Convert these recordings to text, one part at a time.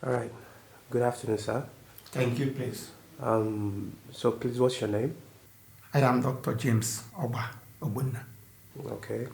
All right. Good afternoon, sir. Thank you, please. So please, what's your name? I am Dr. James Ogba Ogbonna. Okay.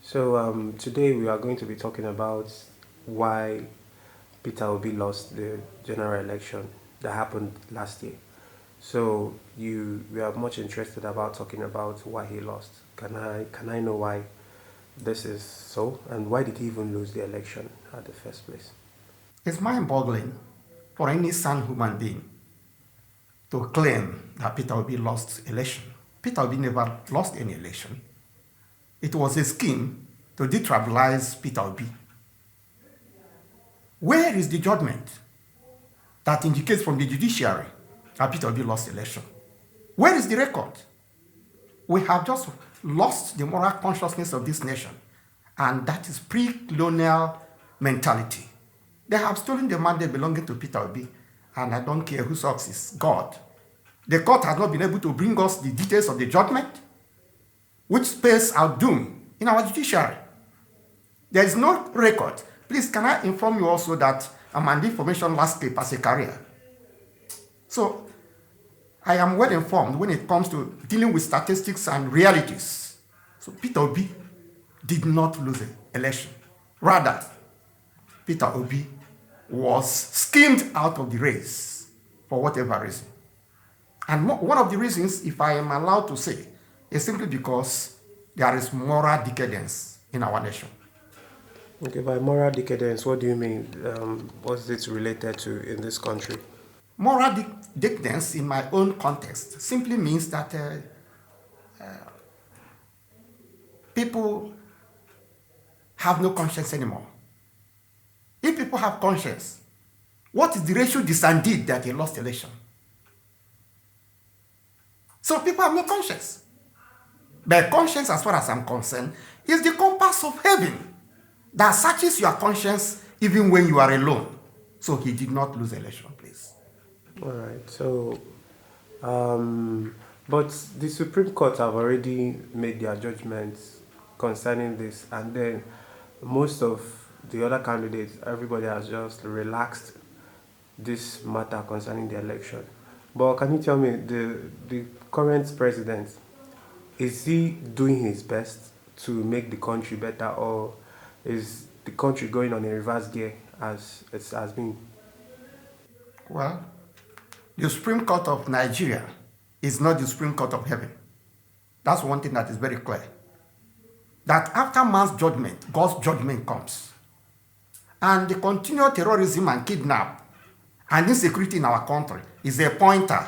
So today we are going to be talking about why Peter Obi lost the general election that happened last year. So we are much interested about talking about why he lost. Can I know why this is so, and why did he even lose the election at the first place? It's mind-boggling for any sane human being to claim that Peter Obi lost election. Peter Obi never lost any election. It was a scheme to detribalize Peter Obi. Where is the judgment that indicates from the judiciary that Peter Obi lost election? Where is the record? We have just lost the moral consciousness of this nation, and that is pre-colonial mentality. They have stolen the mandate belonging to Peter Obi, and I don't care who succeeds, God. The court has not been able to bring us the details of the judgment, which spells our doom in our judiciary. There is no record. Please, can I inform you also that I'm an information landscape as a career? So, I am well informed when it comes to dealing with statistics and realities. So, Peter Obi did not lose the election. Rather, Peter Obi was skimmed out of the race for whatever reason. And one of the reasons, if I am allowed to say, is simply because there is moral decadence in our nation. Okay, by moral decadence, what do you mean? What's it related to in this country? Moral decadence, in my own context, simply means that people have no conscience anymore. If people have conscience, what is the ratio did that they lost election? So people have no conscience. But conscience, as far as I'm concerned, is the compass of heaven that searches your conscience even when you are alone. So he did not lose election, please. All right. So, but the Supreme Court have already made their judgments concerning this, and then most of the other candidates, everybody has just relaxed this matter concerning the election. But can you tell me, the current president, is he doing his best to make the country better, or is the country going on a reverse gear as it has been? Well, the Supreme Court of Nigeria is not the Supreme Court of heaven. That's one thing that is very clear. That after man's judgment, God's judgment comes. And the continual terrorism and kidnap and insecurity in our country is a pointer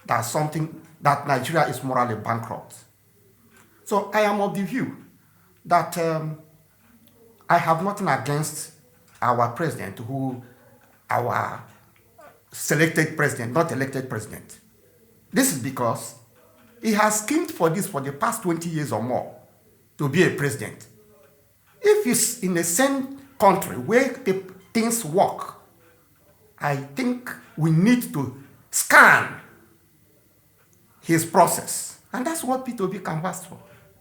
that something that Nigeria is morally bankrupt. So I am of the view that I have nothing against our president, our selected president, not elected president. This is because he has schemed for this for the past 20 years or more to be a president. If he's in the same country where the things work, I think we need to scan his process. And that's what Peter Obi canvassed for,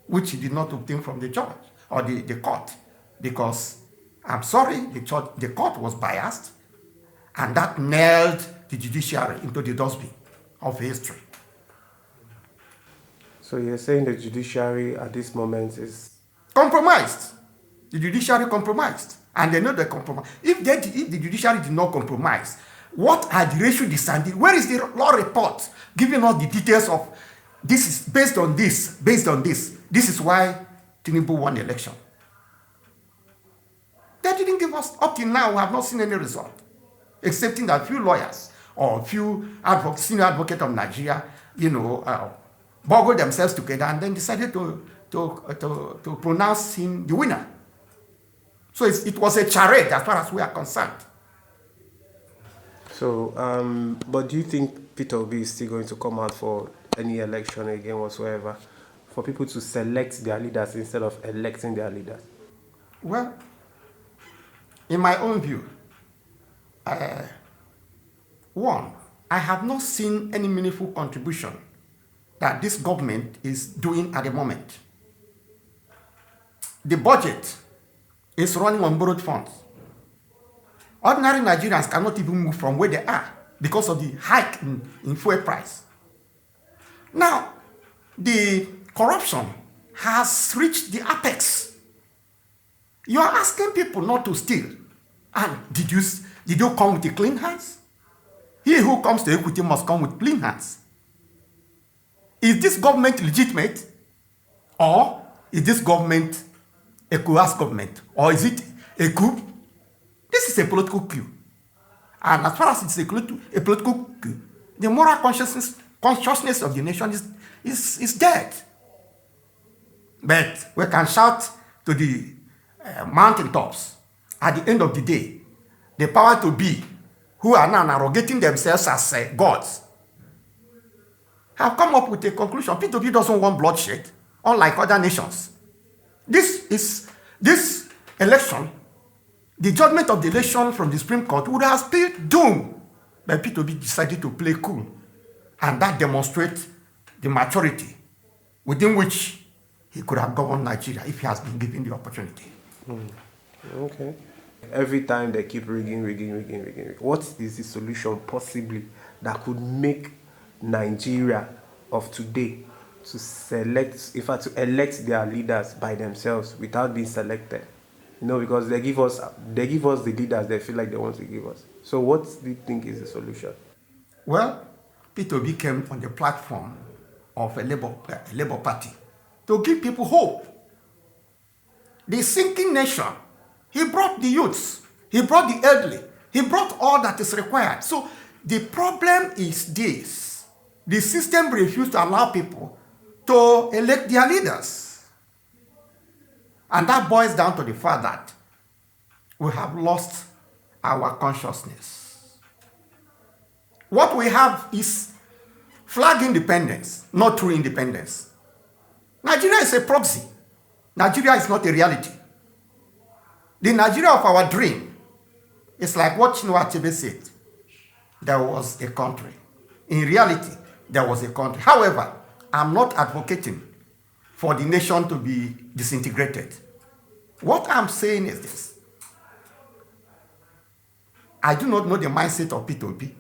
which he did not obtain from the judge or the court. Because, I'm sorry, the court was biased, and that nailed the judiciary into the dustbin of history. So you're saying the judiciary at this moment is Compromised. The judiciary compromised. And they know they compromise. If the judiciary did not compromise, what are the ratio descending? Where is the law report giving us the details of this is based on this, based on this? This is why Tinubu won the election. They didn't give us, up till now, we have not seen any result. Excepting that few lawyers or few senior advocates of Nigeria, boggled themselves together and then decided to pronounce him the winner. So it was a charade as far as we are concerned. so. But do you think Peter Obi is still going to come out for any election again whatsoever, for people to select their leaders instead of electing their leaders? Well, in my own view, one, I have not seen any meaningful contribution that this government is doing at the moment. The budget is running on borrowed funds. Ordinary Nigerians cannot even move from where they are because of the hike in fuel price. Now, the corruption has reached the apex. You are asking people not to steal. And did you come with clean hands? He who comes to equity must come with clean hands. Is this government legitimate? Or is this government a coerced government? Or is it a coup? This is a political coup. And as far as it's a political coup, the moral consciousness of the nation is dead. But we can shout to the mountaintops. At the end of the day, the power to be, who are now arrogating themselves as gods, have come up with a conclusion. Peter Obi doesn't want bloodshed, unlike other nations. This election, the judgment of the election from the Supreme Court would have spelled doom. But Peter Obi decided to play cool. And that demonstrates the maturity within which he could have governed Nigeria if he has been given the opportunity. Okay. Every time they keep rigging. What is the solution possibly that could make Nigeria of today to to elect their leaders by themselves without being selected? Because they give us the leaders they feel like they want to give us. So what do you think is the solution? Well, Peter Obi came on the platform of a Labour Party to give people hope. The sinking nation, he brought the youths, he brought the elderly, he brought all that is required. So the problem is this: the system refused to allow people to elect their leaders. And that boils down to the fact that we have lost our consciousness. What we have is flag independence, not true independence. Nigeria is a proxy. Nigeria is not a reality. The Nigeria of our dream is like what Chinua Achebe said. There was a country. In reality, there was a country. However, I'm not advocating for the nation to be disintegrated. What I'm saying is this. I do not know the mindset of Peter Obi.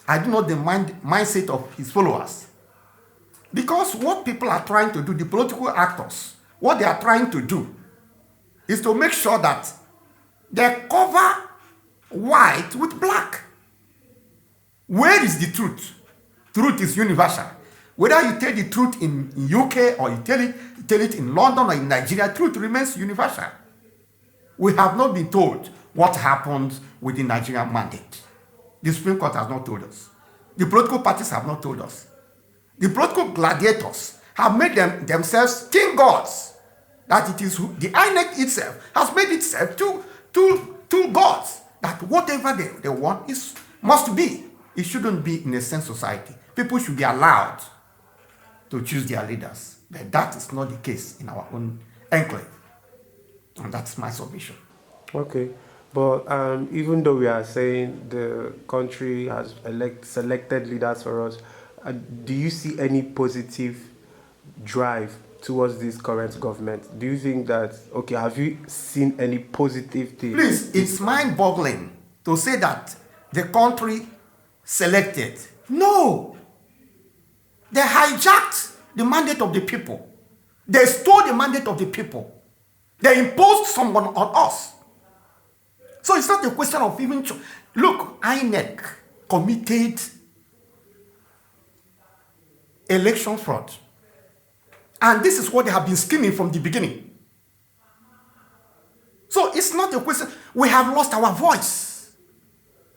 I do not know the mindset of his followers. Because what people are trying to do, the political actors, what they are trying to do is to make sure that they cover white with black. Where is the truth? Truth is universal. Whether you tell the truth in UK or you tell it in London or in Nigeria, truth remains universal. We have not been told what happened with the Nigerian mandate. The Supreme Court has not told us. The political parties have not told us. The political gladiators have made themselves king gods. That it is the INEC itself has made itself two gods. That whatever they want must be. It shouldn't be in a sense society. People should be allowed to choose their leaders. But that is not the case in our own enclave. And that's my submission. Okay. But even though we are saying the country has selected leaders for us, do you see any positive drive towards this current government? Do you think that, have you seen any positive thing? Please, it's mind-boggling to say that the country selected. No! They hijacked the mandate of the people. They stole the mandate of the people. They imposed someone on us. So it's not a question of even... Look, INEC committed election fraud. And this is what they have been scheming from the beginning. So it's not a question... We have lost our voice.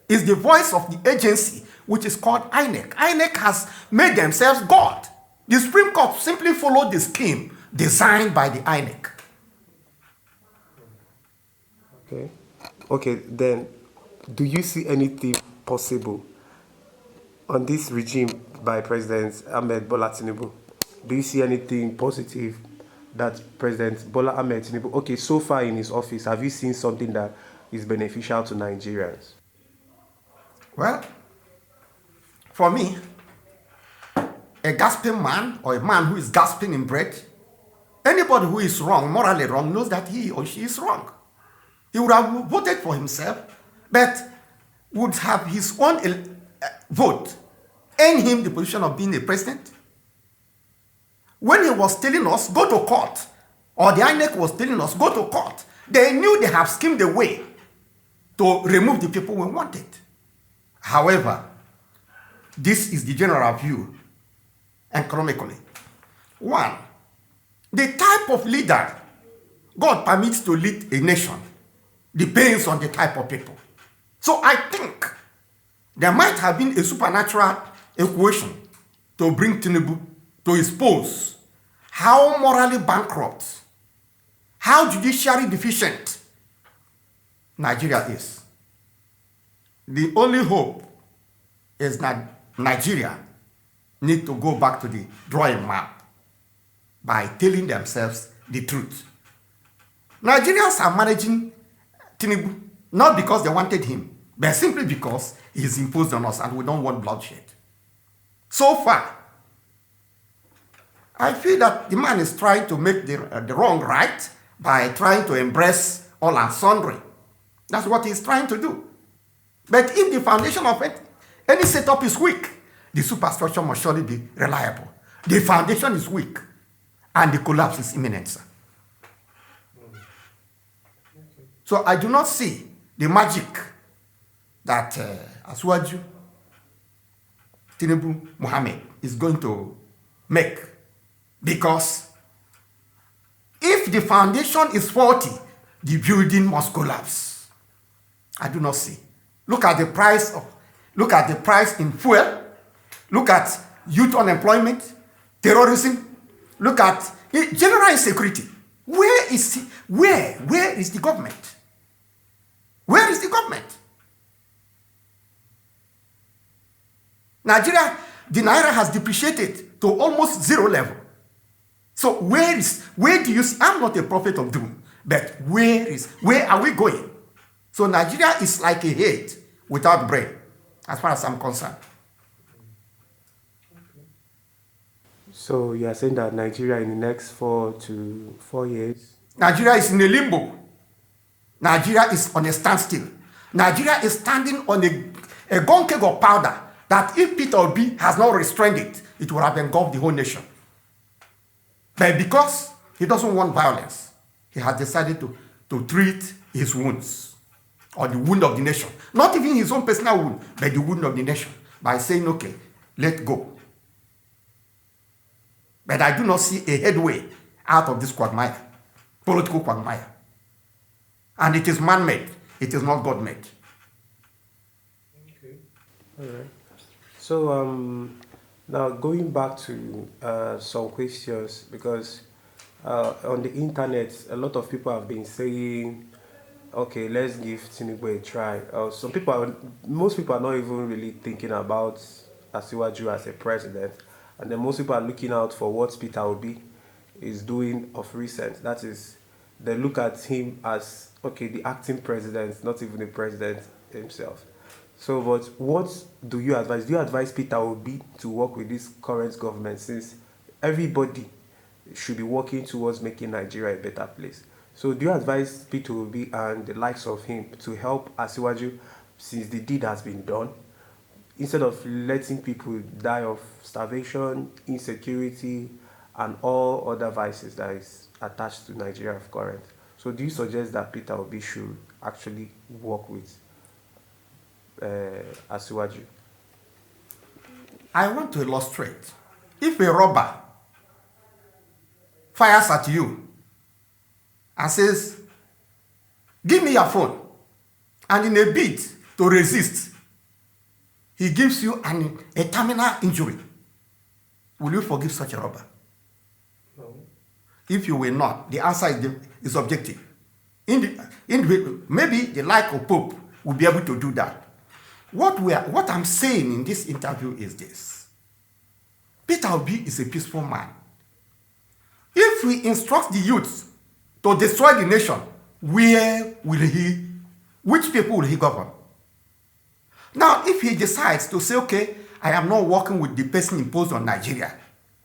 It's the voice of the agency, which is called INEC. INEC has made themselves God. The Supreme Court simply followed the scheme designed by the INEC. Okay, then, do you see anything possible on this regime by President Ahmed Bola Tinubu? Do you see anything positive that President Bola Ahmed Tinubu, so far in his office, have you seen something that is beneficial to Nigerians? Well, for me, a gasping man or a man who is gasping in breath, anybody who is wrong, morally wrong, knows that he or she is wrong. He would have voted for himself but would have his own vote earn him the position of being a president? When he was telling us, go to court, or the INEC was telling us, go to court, they knew they have schemed a way to remove the people we wanted. However, this is the general view economically. One, the type of leader God permits to lead a nation depends on the type of people. So I think there might have been a supernatural equation to bring Tinubu to expose how morally bankrupt, how judiciary deficient Nigeria is. The only hope is that Nigeria need to go back to the drawing map by telling themselves the truth. Nigerians are managing Tinubu not because they wanted him, but simply because he's imposed on us and we don't want bloodshed. So far, I feel that the man is trying to make the wrong right by trying to embrace all and sundry. That's what he's trying to do. But if the foundation of it, any setup is weak, the superstructure must surely be reliable. The foundation is weak, and the collapse is imminent, sir. So I do not see the magic that Asuwaju Tinubu Mohammed is going to make, because if the foundation is faulty, the building must collapse. I do not see. Look at the price in fuel. Look at youth unemployment, terrorism. Look at general insecurity. Where is the government? Where is the government? Nigeria, the naira has depreciated to almost zero level. So where do you see? I'm not a prophet of doom, but where are we going? So Nigeria is like a head without brain, as far as I'm concerned. So you are saying that Nigeria in the next 4 years? Nigeria is in a limbo. Nigeria is on a standstill. Nigeria is standing on a gun keg of powder that if Peter Obi has not restrained it, it would have engulfed the whole nation. But because he doesn't want violence, he has decided to treat his wounds, or the wound of the nation. Not even his own personal wound, but the wound of the nation, by saying, okay, let go. But I do not see a headway out of this quagmire, political quagmire. And it is man-made. It is not God-made. Okay. All right. So now going back to some questions, because on the internet, a lot of people have been saying, okay, let's give Tinubu a try. Most people are not even really thinking about Asiwaju as a president. And then most people are looking out for what Peter Obi is doing of recent. That is, they look at him as, okay, the acting president, not even the president himself. So, but what do you advise? Do you advise Peter Obi to work with this current government, since everybody should be working towards making Nigeria a better place? So do you advise Peter Obi and the likes of him to help Asiwaju, since the deed has been done, instead of letting people die of starvation, insecurity, and all other vices that is attached to Nigeria of current? So do you suggest that Peter Obi should actually work with Asiwaju? I want to illustrate. If a robber fires at you and says, give me your phone, and in a bid to resist, he gives you a terminal injury, will you forgive such a robber? No. If you will not, the answer is objective. Maybe the like of Pope will be able to do that. What I'm saying in this interview is this. Peter Obi is a peaceful man. If we instruct the youth to destroy the nation, which people will he govern? Now, if he decides to say, okay, I am not working with the person imposed on Nigeria,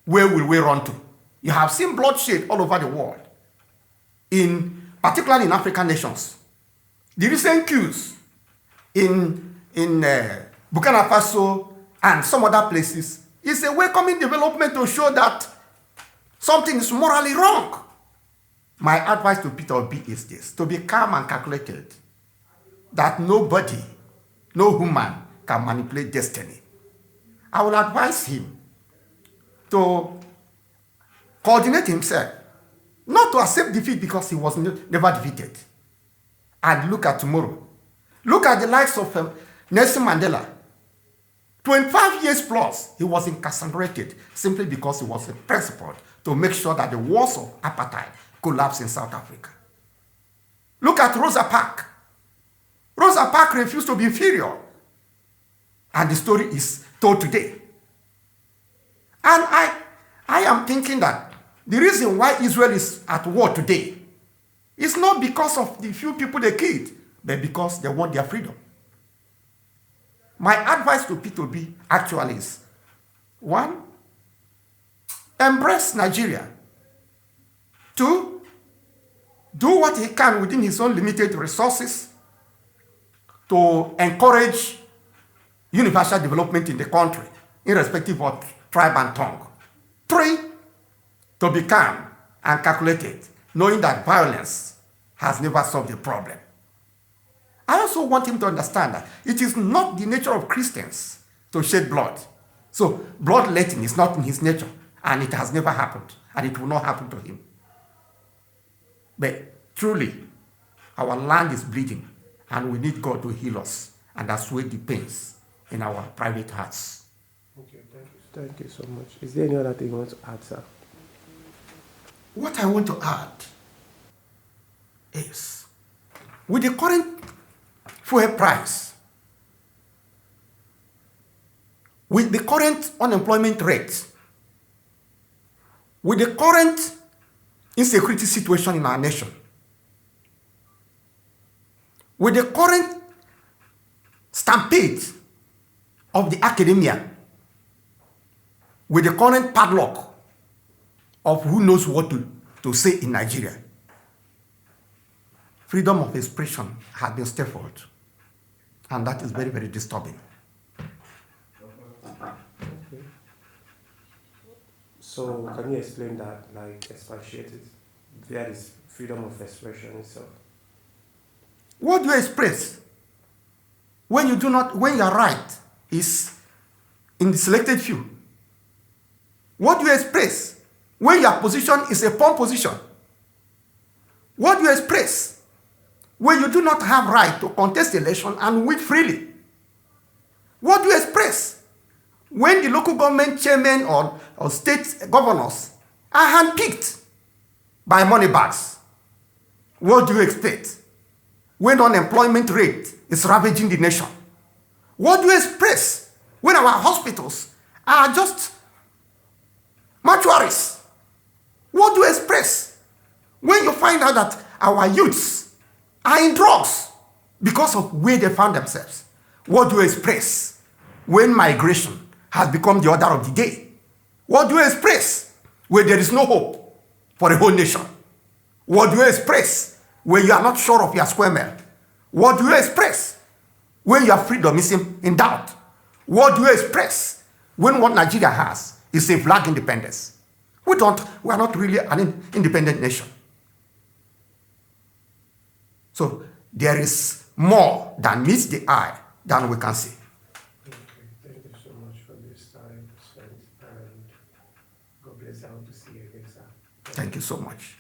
where will we run to? You have seen bloodshed all over the world, particularly in African nations. The recent coups in Burkina Faso and some other places is a welcoming development to show that something is morally wrong. My advice to Peter Obi is this: to be calm and calculated, that nobody, no human can manipulate destiny. I will advise him to coordinate himself, not to accept defeat because he was never defeated, and look at tomorrow. Look at the likes of Nelson Mandela. 25 years plus, he was incarcerated simply because he was principled to make sure that the walls of apartheid collapsed in South Africa. Look at Rosa Parks. Rosa Parks refused to be inferior. And the story is told today. And I am thinking that the reason why Israel is at war today is not because of the few people they killed, but because they want their freedom. My advice to Peter Obi actually is, one, embrace Nigeria. Two, do what he can within his own limited resources to encourage universal development in the country, irrespective of tribe and tongue. Three, to be calm and calculated, knowing that violence has never solved the problem. I also want him to understand that it is not the nature of Christians to shed blood. So bloodletting is not in his nature, and it has never happened, and it will not happen to him. But truly, our land is bleeding, and we need God to heal us and assuage the pains in our private hearts. Okay, thank you so much. Is there any other thing you want to add, sir? What I want to add is, with the current fuel price, with the current unemployment rate, with the current insecurity situation in our nation, with the current stampede of the academia, with the current padlock of who knows what to say in Nigeria, freedom of expression has been stifled. And that is very, very disturbing. Okay. So can you explain that, like expatiate it? That is freedom of expression itself. What do you express when you do not, when your right is in the selected few? What do you express when your position is a pawn position? What do you express when you do not have right to contest the election and win freely? What do you express when the local government chairmen or state governors are handpicked by money bags? What do you expect when unemployment rate is ravaging the nation? What do you express when our hospitals are just mortuaries? What do you express when you find out that our youths are in drugs because of where they found themselves? What do you express when migration has become the order of the day? What do you express when there is no hope for the whole nation? What do you express when you are not sure of your square mile? What do you express when your freedom is in doubt? What do you express when what Nigeria has is a flag independence? We are not really an independent nation. So there is more than meets the eye than we can see. Okay, thank you so much for this time spent, and God bless you. I hope to see you again, sir. Thank you so much.